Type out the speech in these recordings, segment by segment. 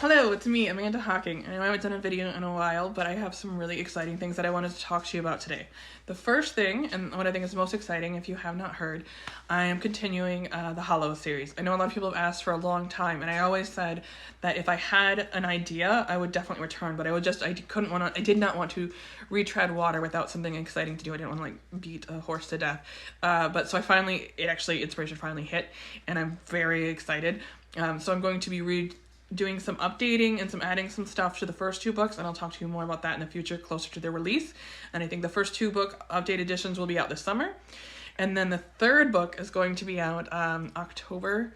Hello, it's me, Amanda Hocking. I know I haven't done a video in a while, but I have some really exciting things that I wanted to talk to you about today. The first thing, and what I think is most exciting, if you have not heard, I am continuing the Hollow series. I know a lot of people have asked for a long time, and I always said that if I had an idea, I would definitely return, but I did not want to retread water without something exciting to do. I didn't want to beat a horse to death. But so inspiration finally hit, and I'm very excited. So I'm going to be doing some updating and adding some stuff to the first two books, and I'll talk to you more about that in the future closer to their release. And I think the first two book update editions will be out this summer, and then the third book is going to be out October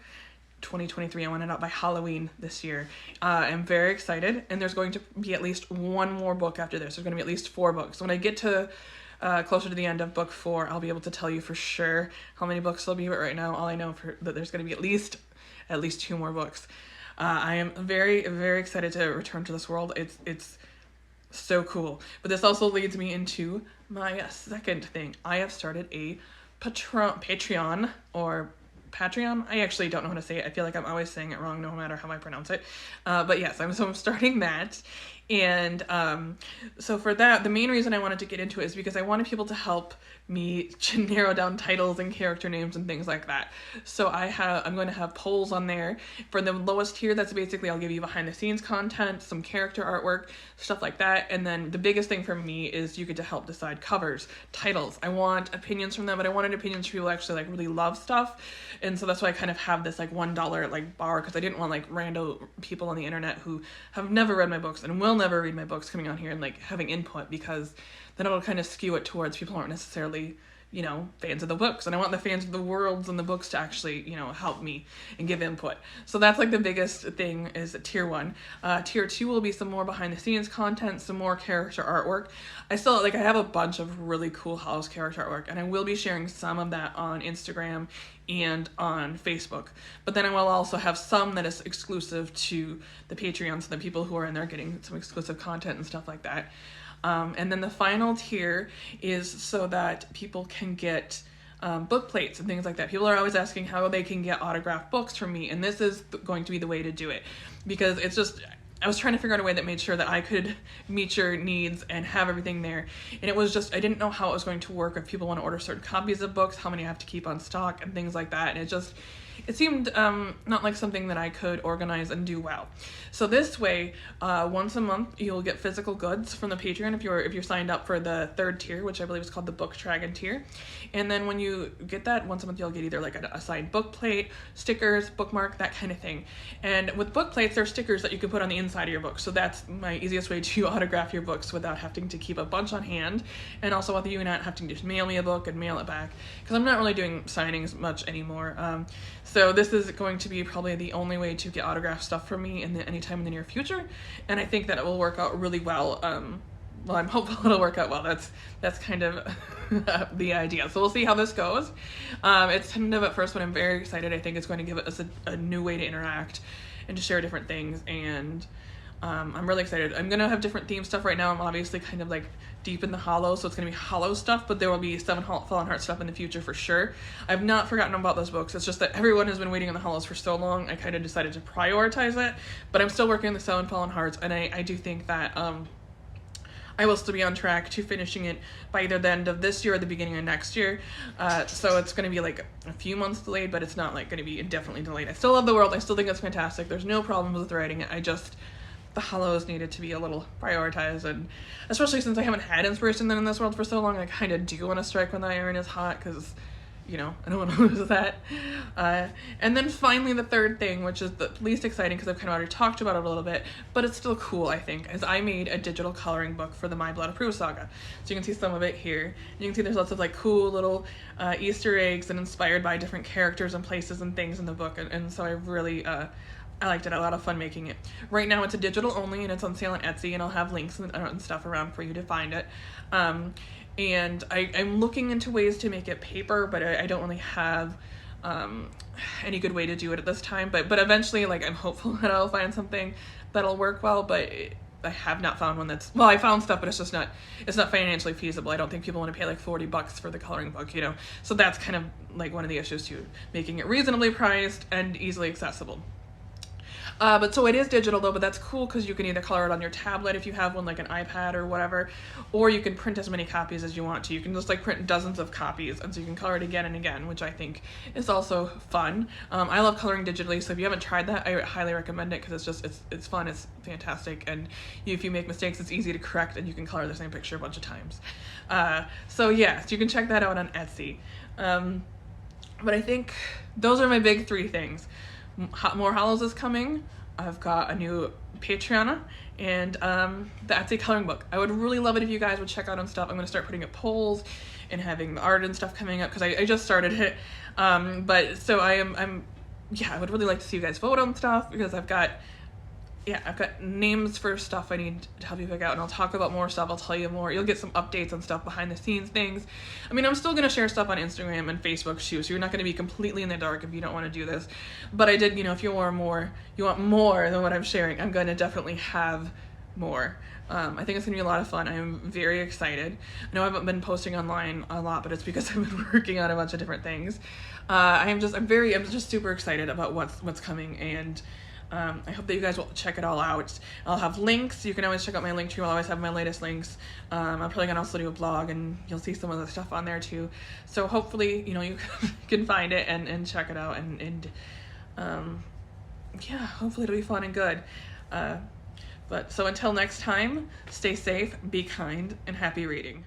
2023. I want it out by Halloween this year. I'm very excited, and there's going to be at least one more book after this. There's going to be at least 4 books. When I get to closer to the end of book 4, I'll be able to tell you for sure how many books there'll be, but right now all I know that there's going to be at least 2 more books. I am very, very excited to return to this world. It's so cool. But this also leads me into my second thing. I have started a Patreon. I actually don't know how to say it. I feel like I'm always saying it wrong no matter how I pronounce it. But yes, I'm starting that. And so for that, the main reason I wanted to get into it is because I wanted people to help me to narrow down titles and character names and things like that. So I'm going to have polls on there. For the lowest tier, that's basically I'll give you behind the scenes content, some character artwork, stuff like that. And then the biggest thing for me is you get to help decide covers, titles. I want opinions from them, but I wanted opinions from people who actually really love stuff. And so that's why I kind of have this $1 bar, because I didn't want rando people on the internet who have never read my books and will never read my books coming on here and having input, because then it'll kind of skew it towards people who aren't necessarily fans of the books, and I want the fans of the worlds and the books to actually help me and give input. So that's the biggest thing is tier 1. Tier 2 will be some more behind the scenes content, some more character artwork. I have a bunch of really cool House character artwork, and I will be sharing some of that on Instagram and on Facebook. But then I will also have some that is exclusive to the Patreon, so the people who are in there getting some exclusive content and stuff like that. And then the final tier is so that people can get book plates and things like that. People are always asking how they can get autographed books from me, and this is going to be the way to do it, because I was trying to figure out a way that made sure that I could meet your needs and have everything there. And it was I didn't know how it was going to work if people want to order certain copies of books, how many I have to keep on stock and things like that. And it seemed not like something that I could organize and do well. So this way, once a month, you'll get physical goods from the Patreon if you're signed up for the 3rd tier, which I believe is called the Book Dragon tier. And then when you get that, once a month, you'll get either a signed book plate, stickers, bookmark, that kind of thing. And with book plates, there are stickers that you can put on the inside of your book. So that's my easiest way to autograph your books without having to keep a bunch on hand, and also with you not having to just mail me a book and mail it back, because I'm not really doing signings much anymore. So this is going to be probably the only way to get autographed stuff from me anytime in the near future, and I think that it will work out really well. Well, I'm hopeful it'll work out well. That's kind of the idea. So we'll see how this goes. It's tentative at first, but I'm very excited. I think it's going to give us a new way to interact and to share different things, and I'm really excited. I'm going to have different theme stuff right now. I'm obviously kind of deep in the Hollow, so it's going to be Hollow stuff, but there will be 7 Fallen Heart stuff in the future for sure. I've not forgotten about those books. It's just that everyone has been waiting on the Hollows for so long, I kind of decided to prioritize it, but I'm still working on the 7 Fallen Hearts, and I do think that I will still be on track to finishing it by either the end of this year or the beginning of next year. So it's going to be a few months delayed, but it's not going to be indefinitely delayed. I still love the world. I still think it's fantastic. There's no problems with writing it. The Hollows needed to be a little prioritized, and especially since I haven't had inspiration in this world for so long, I kind of do want to strike when the iron is hot, because I don't want to lose that. And then finally the third thing, which is the least exciting because I've kind of already talked about it a little bit, but it's still cool, I think, is I made a digital coloring book for the My Blood Approved saga. So you can see some of it here. You can see there's lots of cool little Easter eggs and inspired by different characters and places and things in the book, and so I really I liked it. I had a lot of fun making it. Right now it's a digital only, and it's on sale on Etsy, and I'll have links and stuff around for you to find it. And I'm looking into ways to make it paper, but I don't really have any good way to do it at this time. But eventually, I'm hopeful that I'll find something that'll work well, but I have not found one that's, well, I found stuff, but it's not financially feasible. I don't think people want to pay $40 for the coloring book, So that's kind of one of the issues too, making it reasonably priced and easily accessible. But so it is digital though, but that's cool because you can either color it on your tablet if you have one, like an iPad or whatever, or you can print as many copies as you want to. You can just like print dozens of copies, and so you can color it again and again, which I think is also fun. I love coloring digitally, so if you haven't tried that, I highly recommend it because it's fun, it's fantastic, and if you make mistakes, it's easy to correct, and you can color the same picture a bunch of times. So yes, you can check that out on Etsy. But I think those are my big three things. More Hollows is coming. I've got a new Patreon and the Etsy coloring book. I would really love it if you guys would check out on stuff. I'm going to start putting up polls and having the art and stuff coming up because I just started it. But so I would really like to see you guys vote on stuff because I've got names for stuff I need to help you pick out, and I'll talk about more stuff. I'll tell you more. You'll get some updates on stuff, behind the scenes things. I mean, I'm still going to share stuff on Instagram and Facebook too, so you're not going to be completely in the dark if you don't want to do this. But I did, if you want more than what I'm sharing, I'm going to definitely have more. I think it's going to be a lot of fun. I am very excited. I know I haven't been posting online a lot, but it's because I've been working on a bunch of different things. I'm just super excited about what's coming, and I hope that you guys will check it all out. I'll have links. You can always check out my link tree. I'll always have my latest links. I'm probably gonna also do a blog, and you'll see some of the stuff on there too. So hopefully, you can find it and check it out, and hopefully it'll be fun and good. But so until next time, stay safe, be kind, and happy reading.